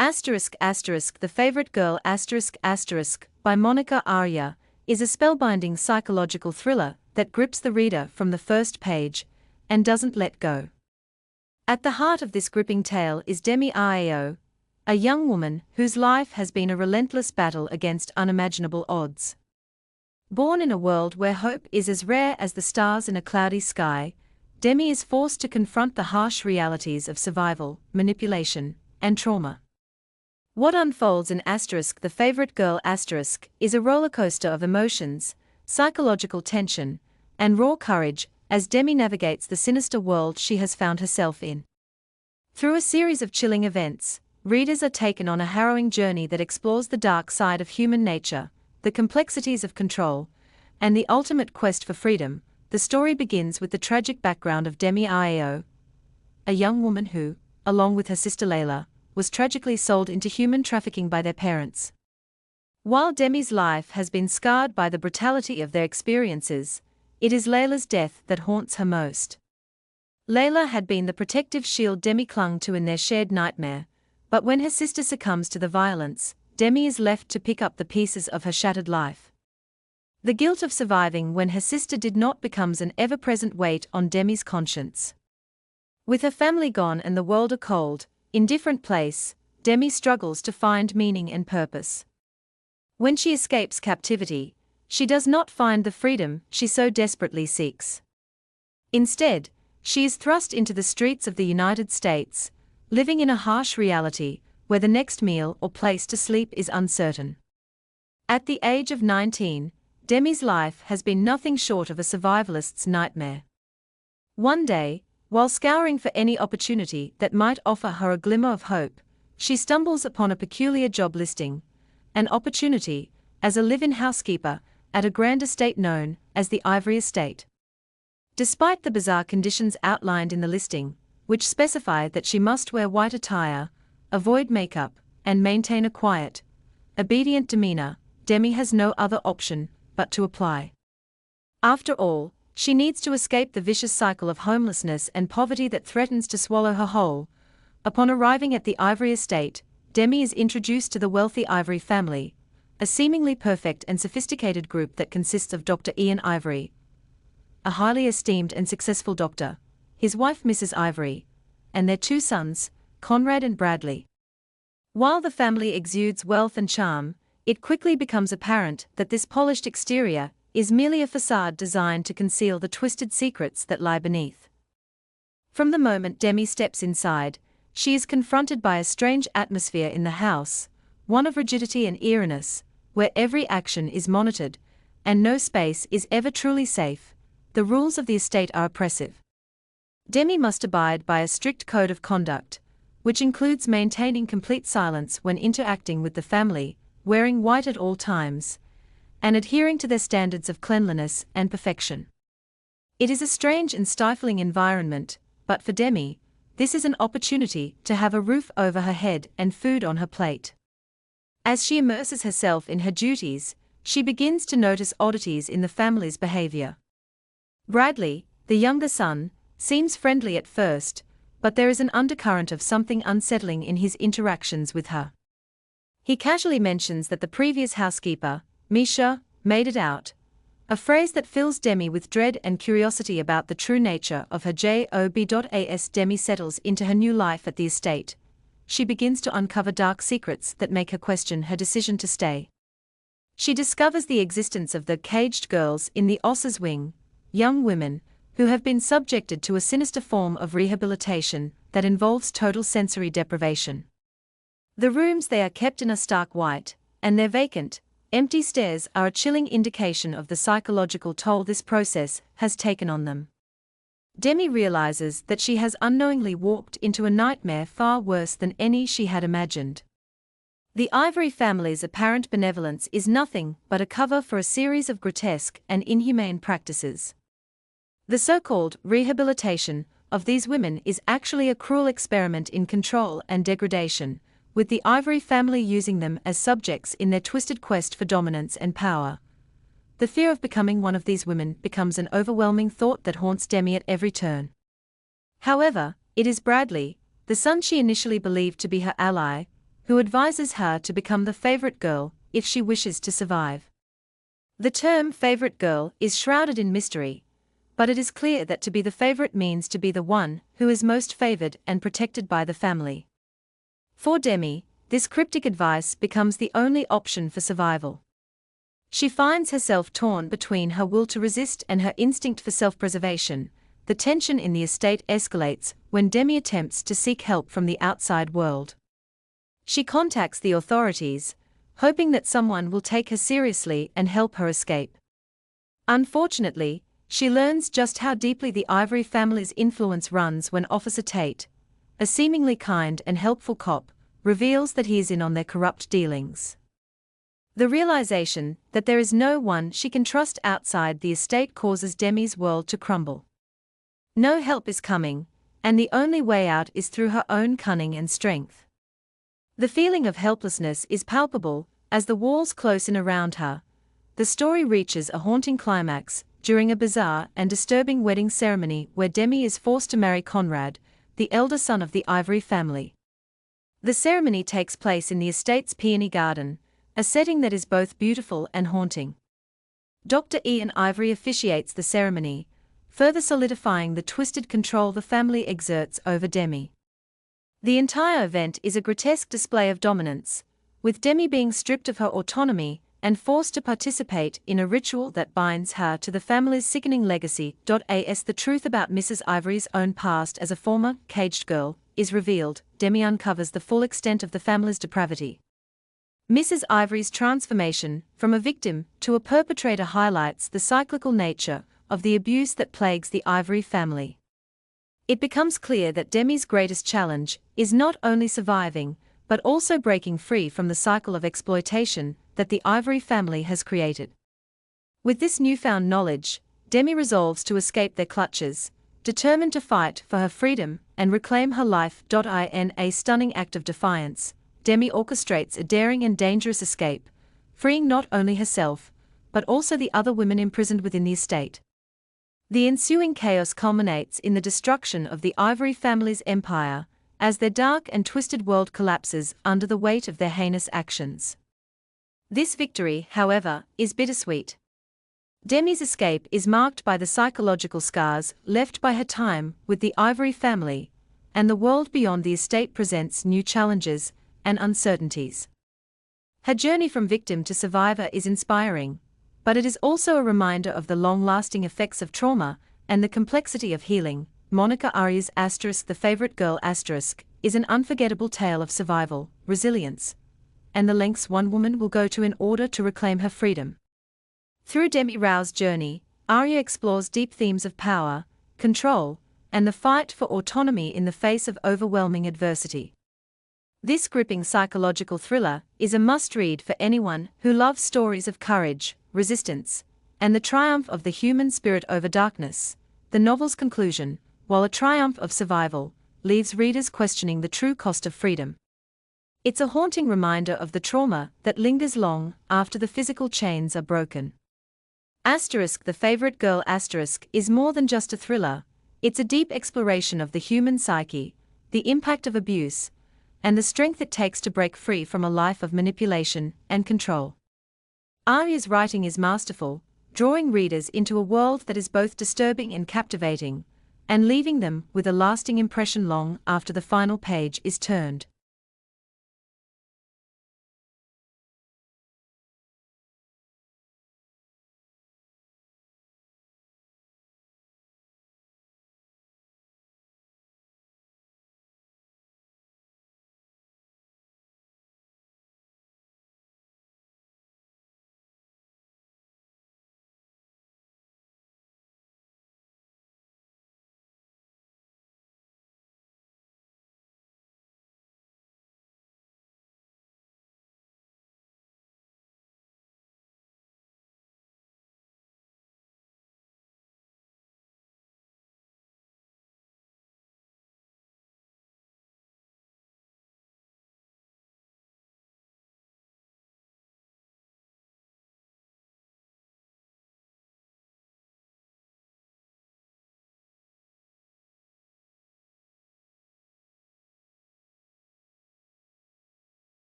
The Favorite Girl by Monica Arya is a spellbinding psychological thriller that grips the reader from the first page and doesn't let go. At the heart of this gripping tale is Demi Rao, a young woman whose life has been a relentless battle against unimaginable odds. Born in a world where hope is as rare as the stars in a cloudy sky, Demi is forced to confront the harsh realities of survival, manipulation, and trauma. What unfolds in The Favorite Girl is a rollercoaster of emotions, psychological tension, and raw courage as Demi navigates the sinister world she has found herself in. Through a series of chilling events, readers are taken on a harrowing journey that explores the dark side of human nature, the complexities of control, and the ultimate quest for freedom. The story begins with the tragic background of Demi Rao, a young woman who, along with her sister Layla, was tragically sold into human trafficking by their parents. While Demi's life has been scarred by the brutality of their experiences, it is Layla's death that haunts her most. Layla had been the protective shield Demi clung to in their shared nightmare, but when her sister succumbs to the violence, Demi is left to pick up the pieces of her shattered life. The guilt of surviving when her sister did not becomes an ever-present weight on Demi's conscience. With her family gone and the world a cold, indifferent place, Demi struggles to find meaning and purpose. When she escapes captivity, she does not find the freedom she so desperately seeks. Instead, she is thrust into the streets of the United States, living in a harsh reality where the next meal or place to sleep is uncertain. At the age of 19, Demi's life has been nothing short of a survivalist's nightmare. One day, while scouring for any opportunity that might offer her a glimmer of hope, she stumbles upon a peculiar job listing, an opportunity as a live-in housekeeper at a grand estate known as the Ivory Estate. Despite the bizarre conditions outlined in the listing, which specify that she must wear white attire, avoid makeup, and maintain a quiet, obedient demeanor, Demi has no other option but to apply. After all, she needs to escape the vicious cycle of homelessness and poverty that threatens to swallow her whole. Upon arriving at the Ivory Estate, Demi is introduced to the wealthy Ivory family, a seemingly perfect and sophisticated group that consists of Dr. Ian Ivory, a highly esteemed and successful doctor, his wife Mrs. Ivory, and their two sons, Conrad and Bradley. While the family exudes wealth and charm, it quickly becomes apparent that this polished exterior is merely a facade designed to conceal the twisted secrets that lie beneath. From the moment Demi steps inside, she is confronted by a strange atmosphere in the house, one of rigidity and eeriness, where every action is monitored, and no space is ever truly safe. The rules of the estate are oppressive. Demi must abide by a strict code of conduct, which includes maintaining complete silence when interacting with the family, wearing white at all times, and adhering to their standards of cleanliness and perfection. It is a strange and stifling environment, but for Demi, this is an opportunity to have a roof over her head and food on her plate. As she immerses herself in her duties, she begins to notice oddities in the family's behavior. Bradley, the younger son, seems friendly at first, but there is an undercurrent of something unsettling in his interactions with her. He casually mentions that the previous housekeeper, Misha, made it out, a phrase that fills Demi with dread and curiosity about the true nature of her job. As Demi settles into her new life at the estate, she begins to uncover dark secrets that make her question her decision to stay. She discovers the existence of the caged girls in the Osses wing, young women who have been subjected to a sinister form of rehabilitation that involves total sensory deprivation. The rooms they are kept in are stark white, and their vacant, empty stares are a chilling indication of the psychological toll this process has taken on them. Demi realizes that she has unknowingly walked into a nightmare far worse than any she had imagined. The Ivory family's apparent benevolence is nothing but a cover for a series of grotesque and inhumane practices. The so-called rehabilitation of these women is actually a cruel experiment in control and degradation, with the Ivory family using them as subjects in their twisted quest for dominance and power. The fear of becoming one of these women becomes an overwhelming thought that haunts Demi at every turn. However, it is Bradley, the son she initially believed to be her ally, who advises her to become the favorite girl if she wishes to survive. The term favorite girl is shrouded in mystery, but it is clear that to be the favorite means to be the one who is most favored and protected by the family. For Demi, this cryptic advice becomes the only option for survival. She finds herself torn between her will to resist and her instinct for self-preservation. The tension in the estate escalates when Demi attempts to seek help from the outside world. She contacts the authorities, hoping that someone will take her seriously and help her escape. Unfortunately, she learns just how deeply the Ivory family's influence runs when Officer Tate, a seemingly kind and helpful cop, reveals that he is in on their corrupt dealings. The realization that there is no one she can trust outside the estate causes Demi's world to crumble. No help is coming, and the only way out is through her own cunning and strength. The feeling of helplessness is palpable as the walls close in around her. The story reaches a haunting climax during a bizarre and disturbing wedding ceremony where Demi is forced to marry Conrad, the elder son of the Ivory family. The ceremony takes place in the estate's peony garden, a setting that is both beautiful and haunting. Dr. Ian Ivory officiates the ceremony, further solidifying the twisted control the family exerts over Demi. The entire event is a grotesque display of dominance, with Demi being stripped of her autonomy and forced to participate in a ritual that binds her to the family's sickening legacy. As the truth about Mrs. Ivory's own past as a former caged girl is revealed, Demi uncovers the full extent of the family's depravity. Mrs. Ivory's transformation from a victim to a perpetrator highlights the cyclical nature of the abuse that plagues the Ivory family. It becomes clear that Demi's greatest challenge is not only surviving, but also breaking free from the cycle of exploitation that the Ivory family has created. With this newfound knowledge, Demi resolves to escape their clutches, determined to fight for her freedom and reclaim her life. In a stunning act of defiance, Demi orchestrates a daring and dangerous escape, freeing not only herself, but also the other women imprisoned within the estate. The ensuing chaos culminates in the destruction of the Ivory family's empire, as their dark and twisted world collapses under the weight of their heinous actions. This victory, however, is bittersweet. Demi's escape is marked by the psychological scars left by her time with the Ivory family, and the world beyond the estate presents new challenges and uncertainties. Her journey from victim to survivor is inspiring, but it is also a reminder of the long-lasting effects of trauma and the complexity of healing. Monica Arya's The Favorite Girl is an unforgettable tale of survival, resilience, and the lengths one woman will go to in order to reclaim her freedom. Through Demi Rao's journey, Arya explores deep themes of power, control, and the fight for autonomy in the face of overwhelming adversity. This gripping psychological thriller is a must-read for anyone who loves stories of courage, resistance, and the triumph of the human spirit over darkness. The novel's conclusion, while a triumph of survival, leaves readers questioning the true cost of freedom. It's a haunting reminder of the trauma that lingers long after the physical chains are broken. The Favorite Girl is more than just a thriller, it's a deep exploration of the human psyche, the impact of abuse, and the strength it takes to break free from a life of manipulation and control. Arya's writing is masterful, drawing readers into a world that is both disturbing and captivating, and leaving them with a lasting impression long after the final page is turned.